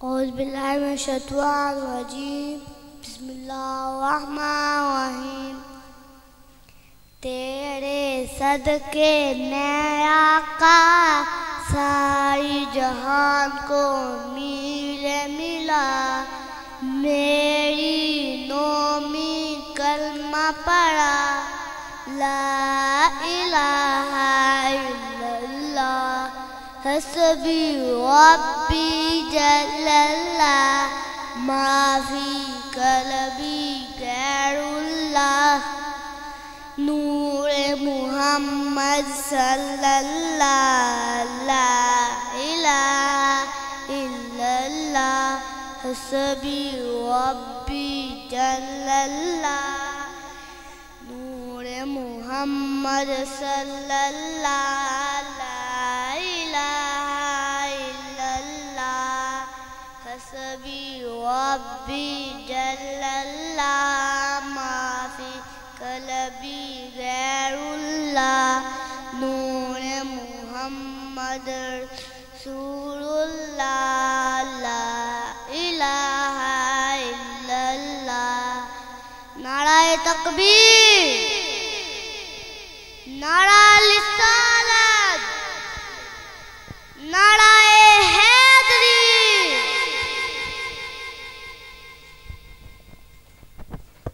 اعوذ باللہ من الشیطان الرجیم بسم اللہ الرحمن الرحیم۔ تیرے صدقے میں آقا ساری جہان کو میل ملا، میری نومی کلمہ پڑھا لا الہ الا اللہ حسبی ربی جل اللہ ما فی قلبی غیر اللہ۔ نور محمد صلی اللہ لا الہ الا اللہ حسبی ربی جل اللہ۔ نور محمد صلی اللہ لا الہ الا اللہ حسبی ربی جل اللہ ما فی قلبی غیر اللہ۔ نور محمد رسول اللہ لا الہ الا اللہ۔ نعرہ تکبیر، نعرہ لسان۔